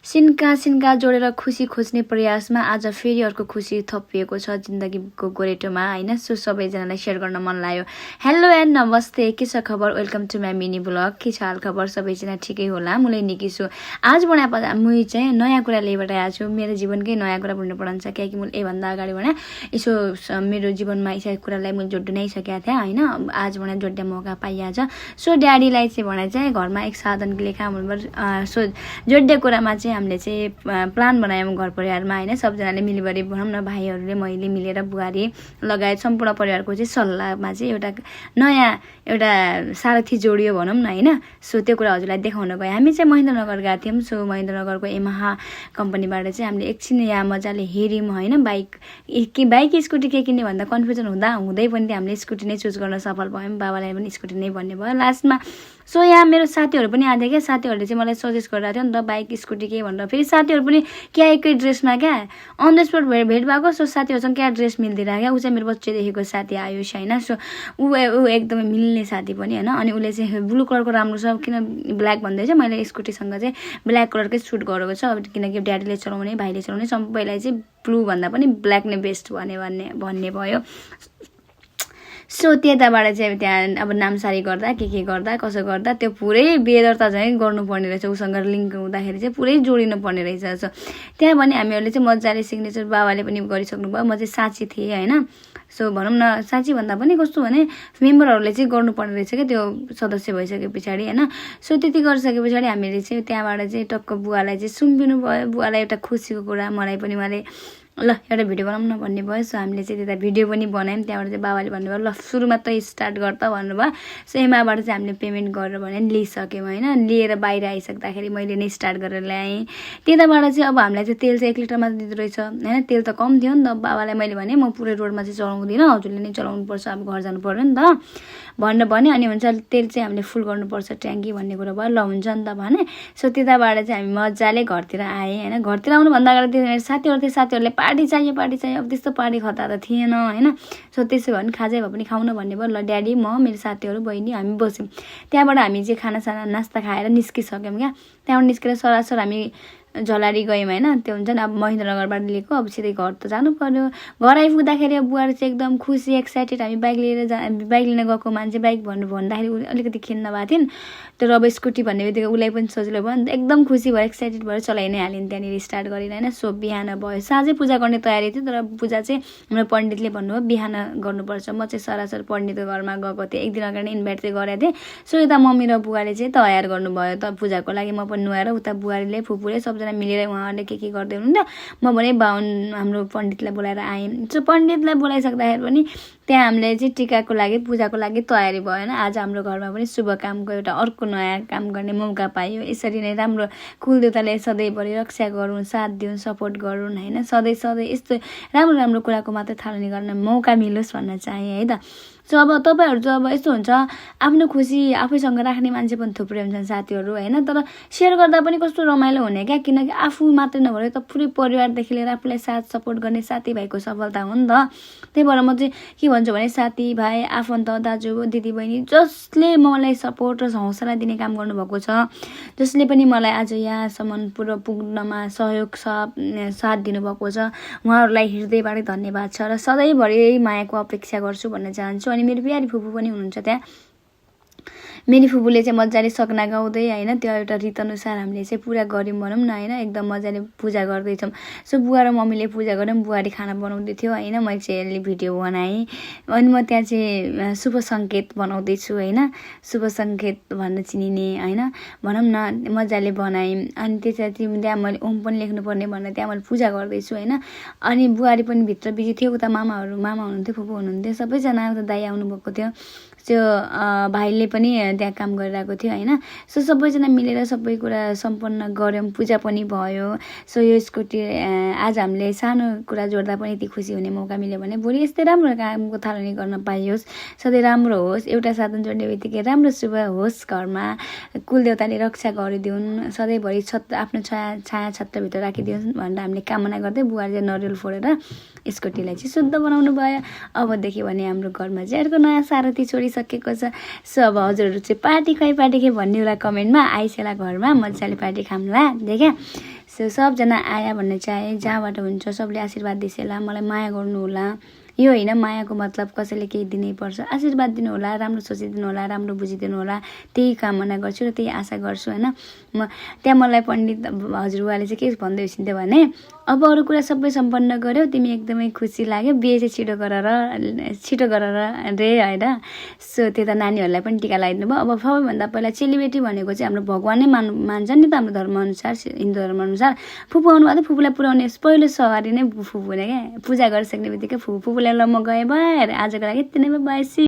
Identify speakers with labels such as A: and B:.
A: सिन्का जोडेर खुसी खोज्ने प्रयासमा आज फेरि अर्को खुसी थपिएको छ जिन्दगीको गोरेटोमा हैन। सो सबैजनालाई सेयर गर्न मन लाग्यो। हेलो एन्ड नमस्ते, के छ खबर? Welcome to my mini blog. के छ हाल खबर? सबैजना ठिकै होला, मुलै निकै छु। आज बना मुई चाहिँ नयाँ कुरा लिएर आएको छु। मेरो जीवनकै नयाँ कुरा भन्नु पर्छ, किनकि मैले भन्दा अगाडि भने यसो मेरो जीवनमा यसै कुरालाई मैले जोड्न नै सकेको थिएँ हैन। आज भने जोड्ने मौका पाइहाल्छ। सो ड्याडीलाई चाहिँ भने चाहिँ घरमा एक साधनको लेखा सो जोड्ने कुरामा चाहिँ हामीले चाहिँ प्लान बनायौँ घर परिवारमा हैन। सबजनाले मिलिबरी भनौँ न, भाइहरूले मैले मिलेर बुहारी लगायत सम्पूर्ण परिवारको चाहिँ सल्लाहमा चाहिँ एउटा सारथी जोडियो भनौँ न हैन। सो त्यो कुरा हजुरलाई देखाउन गयो। हामी चाहिँ महेन्द्रनगर गएको थियौँ। सो महेन्द्रनगरको यमाहा कम्पनीबाट चाहिँ हामीले एकछिन यहाँ मजाले हेऱ्यौँ हैन। बाइक स्कुटी के किन्ने भन्दा कन्फ्युजन हुँदै पनि हामीले स्कुटी नै चुज गर्न सफल भयौँ। बाबालाई पनि स्कुटी नै भन्ने भयो लास्टमा। सो यहाँ मेरो साथीहरू पनि आउँथे क्या। साथीहरूले चाहिँ मलाई सजेस्ट गरिरहेको थियो नि त बाइक स्कुटी के भनेर। फेरि साथीहरू पनि क्या एकै ड्रेसमा क्या अन द स्पोट भेट भएको। सो साथीहरूसँग क्या ड्रेस मिल्दैन क्या। ऊ चाहिँ मेरो बच्चैदेखिको साथी आयुष होइन। सो ऊ एकदमै मिल्ने साथी पनि होइन। अनि उसले चाहिँ ब्लू कलरको राम्रो छ किन ब्ल्याक भन्दैछ। मैले स्कुटीसँग चाहिँ ब्ल्याक कलरकै सुट गरेको छ, किनकि ड्याडीले चलाउने भाइले चलाउने सबैलाई चाहिँ ब्लू भन्दा पनि ब्ल्याक नै बेस्ट भन्ने भयो। सो त्यताबाट चाहिँ त्यहाँ अब नामसारी गर्दा के गर्दा कसो गर्दा त्यो पुरै बेदरता चाहिँ गर्नुपर्ने रहेछ। उसँग लिङ्क हुँदाखेरि चाहिँ पुरै जोडिनु पर्ने रहेछ। सो त्यहाँ भने हामीहरूले चाहिँ मजाले सिग्नेचर बाबाले पनि गरिसक्नु भयो। म चाहिँ साँची थिएँ होइन। सो भनौँ न साँची भन्दा पनि कस्तो भने मेम्बरहरूले चाहिँ गर्नुपर्ने रहेछ क्या त्यो सदस्य भइसके पछाडि होइन। सो त्यति गरिसके पछाडि हामीले चाहिँ त्यहाँबाट चाहिँ टक्क बुवालाई चाहिँ सुम्पिनु भयो। बुवालाई एउटा खुसीको कुरा, मलाई पनि उहाँले ल एउटा भिडियो बनाउँ न भन्ने भयो। सो हामीले चाहिँ त्यता भिडियो पनि बनायौँ। त्यहाँबाट चाहिँ बाबाले भन्नुभयो ल सुरुमा त स्टार्ट गर त भन्नुभयो। सो एमाबाट चाहिँ हामीले पेमेन्ट गरेर भने लिइसक्यौँ होइन। लिएर बाहिर आइसक्दाखेरि मैले नै स्टार्ट गरेर ल्याएँ। त्यताबाट चाहिँ अब हामीलाई चाहिँ तेल चाहिँ 1 लिटर मात्र दिँदो रहेछ होइन। तेल त कम थियो नि त। बाबालाई मैले भने म पुरै रोडमा चाहिँ चलाउँदिनँ, हजुरले नै चलाउनुपर्छ, अब घर जानु पर्यो नि त भनेर भने। अनि हुन्छ तेल चाहिँ हामीले फुल गर्नुपर्छ ट्याङ्की भन्ने कुरा भयो। ल हुन्छ नि त भने। सो त्यताबाट चाहिँ हामी मजाले घरतिर आएँ होइन। घरतिर आउनुभन्दा अगाडि त्यो मेरो साथीहरू थिए। साथीहरूले पार्टी चाहियो अब त्यस्तो पार्टी खता त थिएन होइन। सो त्यसो भने खाजै भए पनि खाउन भन्ने भयो। ल ड्याडी म मेरो साथीहरू बहिनी हामी बस्यौँ। त्यहाँबाट हामी चाहिँ खानासाना नास्ता खाएर निस्किसक्यौँ क्या। त्यहाँबाट निस्केर सरासर हामी झलारी गयौँ होइन। त्यो हुन्छ नि अब महेन्द्रनगरबाट लिएको, अब सिधै घर त जानु पर्यो। घर आइपुग्दाखेरि अब बुहारी चाहिँ एकदम खुसी एक्साइटेड। हामी बाइक लिन गएको मान्छे बाइक भन्दाखेरि उसले अलिकति खिन्न भएको थिइन्। तर अब स्कुटी भन्ने बित्तिकै उसलाई पनि सजिलो भयो नि त। एकदम खुसी भयो, एक्साइटेड भएर चलाइ नै हाल्यौँ त्यहाँनिर स्टार्ट गरेर होइन। सो बिहान भयो, साँझै पूजा गर्ने तयारी थियो। तर पूजा चाहिँ हाम्रो पण्डितले भन्नुभयो बिहान गर्नुपर्छ। म चाहिँ सरासर पण्डितको घरमा गएको थिएँ। एक दिन अगाडि इन्भाइट चाहिँ गरेको थिएँ। सो यता मम्मी र बुवाले चाहिँ तयार गर्नुभयो त पूजाको लागि। म पनि नुहाएर उता बुहारीले फुपूले सबजना मिलेर उहाँहरूले के गर्दै हुनुहुन्थ्यो। म भने हाम्रो पण्डितलाई बोलाएर आएँ। सो पण्डितलाई बोलाइसक्दाखेरि पनि त्यहाँ हामीले चाहिँ टिकाको लागि पूजाको लागि तयारी भयो होइन। आज हाम्रो घरमा पनि शुभ कामको एउटा अर्को नयाँ काम गर्ने मौका पाइयो। यसरी नै राम्रो कुलदेवताले सधैँभरि रक्षा गरून्, साथ दिउन्, सपोर्ट गरून् होइन। सधैँ यस्तो राम्रो कुराको मात्र थालनी गर्न मौका मिलोस् भन्न चाहेँ है त। सो अब तपाईँहरू चाहिँ अब यस्तो हुन्छ आफ्नो खुसी आफैसँग राख्ने मान्छे पनि थुप्रै हुन्छन् साथीहरू होइन। तर सेयर गर्दा पनि कस्तो रमाइलो हुने क्या, किनकि आफू मात्रै नभएर त पुरै परिवारदेखि लिएर आफूलाई साथ सपोर्ट गर्ने साथीभाइको सफलता हो नि त। त्यही भएर म चाहिँ के भन्छु भने साथीभाइ, आफन्त, दाजु दिदीबहिनी जसले मलाई सपोर्ट र हौसला दिने काम गर्नुभएको छ, जसले पनि मलाई आज यहाँसम्म पुग्नमा सहयोग साथ दिनुभएको छ, उहाँहरूलाई हृदयबाटै धन्यवाद छ। र सधैँभरि मायाको अपेक्षा गर्छु भन्न चाहन्छु। अनि मेरो प्यारी फुपू पनि हुनुहुन्छ त्यहाँ। मेरी फुपूले चाहिँ मजाले सपना गाउँदै होइन त्यो एउटा रीतअनुसार हामीले चाहिँ पुरा गऱ्यौँ भनौँ न होइन। एकदम मजाले पूजा गर्दैछौँ। सो बुवा र मम्मीले पूजा गऱ्यौँ। बुहारी खाना बनाउँदै थियो होइन। मैले चाहिँ यसले भिडियो बनाएँ। अनि म त्यहाँ चाहिँ शुभ सङ्केत बनाउँदैछु होइन। शुभ सङ्केत भन्न चिनिने होइन भनौँ न मजाले बनाएँ। अनि त्यहाँ मैले ओम पनि लेख्नुपर्ने भनेर त्यहाँ मैले पूजा गर्दैछु होइन। अनि बुहारी पनि भित्र बिजी थियो। उता मामा हुनुहुन्थ्यो, फुपू हुनुहुन्थ्यो, सबैजना उता दाइ आउनुभएको थियो। त्यो भाइले पनि त्यहाँ काम गरिरहेको थियो होइन। सो सबैजना मिलेर सबै कुरा सम्पन्न गऱ्यौँ। पूजा पनि भयो। सो यो स्कुटी आज हामीले सानो कुरा जोड्दा पनि यति खुसी हुने मौका मिल्यो भने भोलि यस्तै राम्रो कामको थालनी गर्न पाइयोस्। सधैँ राम्रो होस्। एउटा साधन जोड्ने बित्तिकै राम्रो शुभ होस्। घरमा कुलदेवताले रक्षा गरिदिउन्। सधैँभरि आफ्नो छाया छत्रभित्र राखिदिउन् भनेर हामीले कामना गर्दै बुहारीले नरिवल फोडेर स्कुटीलाई चाहिँ शुद्ध बनाउनु भयो। अबदेखि भने हाम्रो घरमा चाहिँ अर्को नयाँ सारथी छोडिसकेको छ। सो अब हजुरहरू चाहिँ पार्टी खै भन्ने होला कमेन्टमा। आइसेला घरमा मजाले पार्टी खामला देख्या। सो सबजना आया भन्ने चाहे जहाँबाट हुन्छ सबले आशीर्वाद दिसेला मलाई माया गर्नु होला यो होइन मायाको मतलब कसैले केही दिनै पर्छ आशीर्वाद दिनु होला राम्रो सोचिदिनु होला राम्रो बुझिदिनु होला त्यही कामना गर्छु र त्यही आशा गर्छु हैन म त्यहाँ मलाई पण्डित हजुरबाले चाहिँ के भन्दै हुनुहुन्थ्यो भने अब अरू कुरा सबै सम्पन्न गर्यो तिमी एकदमै खुसी लाग्यो बिहे चाहिँ छिटो गरेर रे हैन सो त्यो त नानीहरूलाई पनि टीका लगाइदिनु भयो अब सबैभन्दा पहिला चेलीबेटी भनेको चाहिँ हाम्रो भगवानै मान्छ नि त हाम्रो धर्मअनुसार हिन्दू धर्मअनुसार फुपू आउनु भयो फुपूलाई पुऱ्याउने पहिलो सवारी नै फुपू नै क्या पूजा गरिसक्ने बित्तिकै फुपूलाई ल म गएँ भयो आजको लागि यति नै बाई